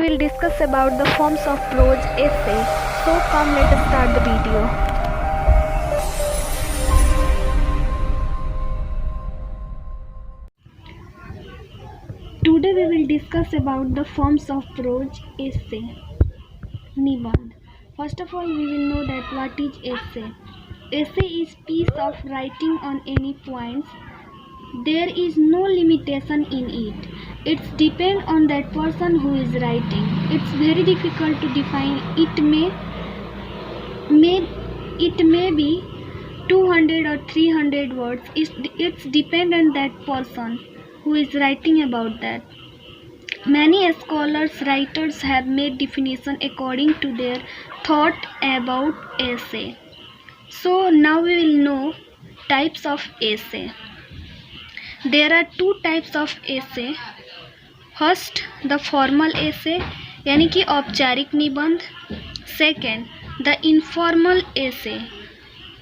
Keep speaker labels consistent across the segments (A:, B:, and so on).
A: will discuss about the forms of prose essay. So come let us start the video. Today we will discuss about the forms of prose essay. Nibandh. First of all, we will know that what is essay. Essay is piece of writing on any points. There is no limitation in it. It's depend on that person who is writing. It's very difficult to define. It may be 200 or 300 words. It's depend on that person who is writing about that. Many scholars, writers have made definition according to their thought about essay. So now we will know types of essay. There are two types of essay. First, the formal essay यानी कि औपचारिक निबंध. Second, the informal essay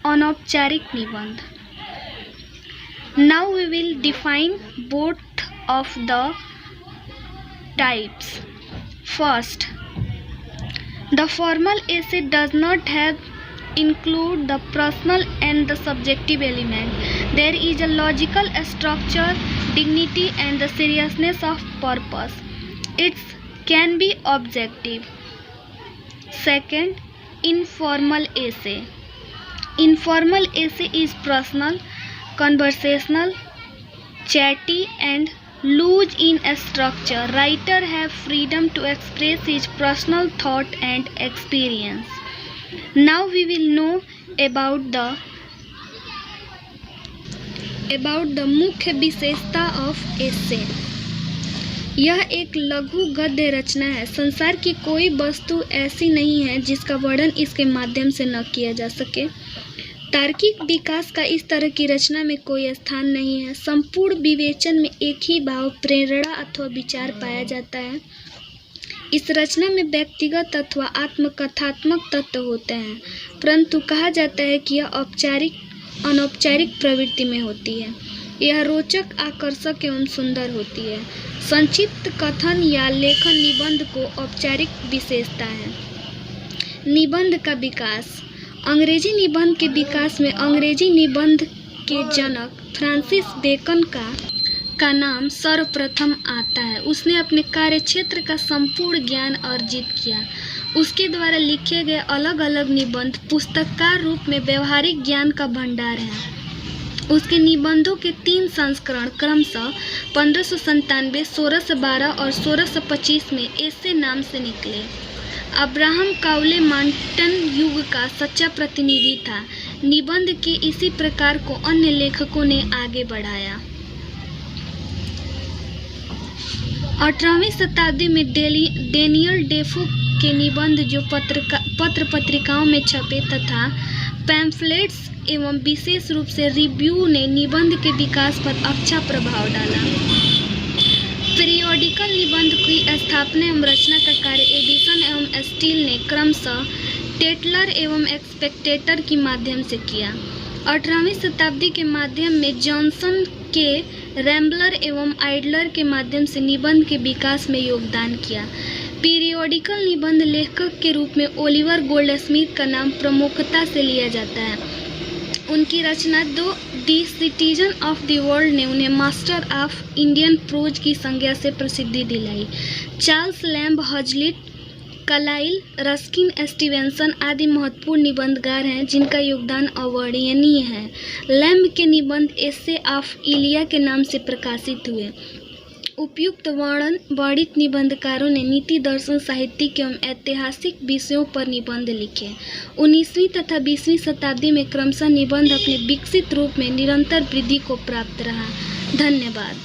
A: अनौपचारिक निबंध. Now we will define both of the types. First, the formal essay does not include the personal and the subjective element. There is a logical structure, dignity and the seriousness of purpose. It can be objective. Second, informal essay. Informal essay is personal, conversational, chatty and loose in structure. Writer have freedom to express his personal thought and experience. Now we will know about the मुख्य विशेषता of एसे. यह एक लघु गद्य रचना है. संसार की कोई वस्तु ऐसी नहीं है जिसका वर्णन इसके माध्यम से न किया जा सके. तार्किक विकास का इस तरह की रचना में कोई स्थान नहीं है. संपूर्ण विवेचन में एक ही भाव, प्रेरणा अथवा विचार पाया जाता है. इस रचना में व्यक्तिगत अथवा आत्मकथात्मक तत्व होते हैं, परंतु कहा जाता है कि यह अनौपचारिक प्रवृत्ति में होती है. यह रोचक, आकर्षक एवं सुंदर होती है. संक्षिप्त कथन या लेखन निबंध को औपचारिक विशेषता है. निबंध का विकास. अंग्रेजी निबंध के विकास में अंग्रेजी निबंध के जनक फ्रांसिस बेकन का नाम सर्वप्रथम आता है. उसने अपने कार्यक्षेत्र का संपूर्ण ज्ञान अर्जित किया. उसके द्वारा लिखे गए अलग अलग निबंध पुस्तककार रूप में व्यवहारिक ज्ञान का भंडार है. उसके निबंधों के 3 संस्करण क्रमशः 1597, 1612 और 1625 में एसे नाम से निकले. अब्राहम काउले मार्टन युग का सच्चा प्रतिनिधि था. निबंध के इसी प्रकार को अन्य लेखकों ने आगे बढ़ाया. 18वीं शताब्दी में डेनियल डेफो के निबंध जो पत्र पत्रिकाओं में छपे तथा पैम्फलेट्स एवं विशेष रूप से रिव्यू ने निबंध के विकास पर अच्छा प्रभाव डाला. पीरियोडिकल निबंध की स्थापना एवं रचना का कार्य एडिसन एवं स्टील ने क्रमशः टेटलर एवं स्पेक्टेटर के माध्यम से किया. 18वीं शताब्दी के माध्यम में जॉनसन के रैम्बलर एवं आइडलर के माध्यम से निबंध के विकास में योगदान किया. पीरियोडिकल निबंध लेखक के रूप में ओलिवर गोल्डस्मिथ का नाम प्रमुखता से लिया जाता है. उनकी रचना दी सिटीजन ऑफ द वर्ल्ड ने उन्हें मास्टर ऑफ इंडियन प्रोज की संज्ञा से प्रसिद्धि दिलाई. चार्ल्स लैम्ब, हजलिट, कलाइल, रस्किन, स्टीवेंसन आदि महत्वपूर्ण निबंधकार हैं जिनका योगदान अवर्णनीय है. लैम्ब के निबंध एसे ऑफ इलिया के नाम से प्रकाशित हुए. उपयुक्त वर्णित निबंधकारों ने नीति, दर्शन, साहित्यिक एवं ऐतिहासिक विषयों पर निबंध लिखे. 19वीं तथा 20वीं शताब्दी में क्रमशः निबंध अपने विकसित रूप में निरंतर वृद्धि को प्राप्त रहा. धन्यवाद.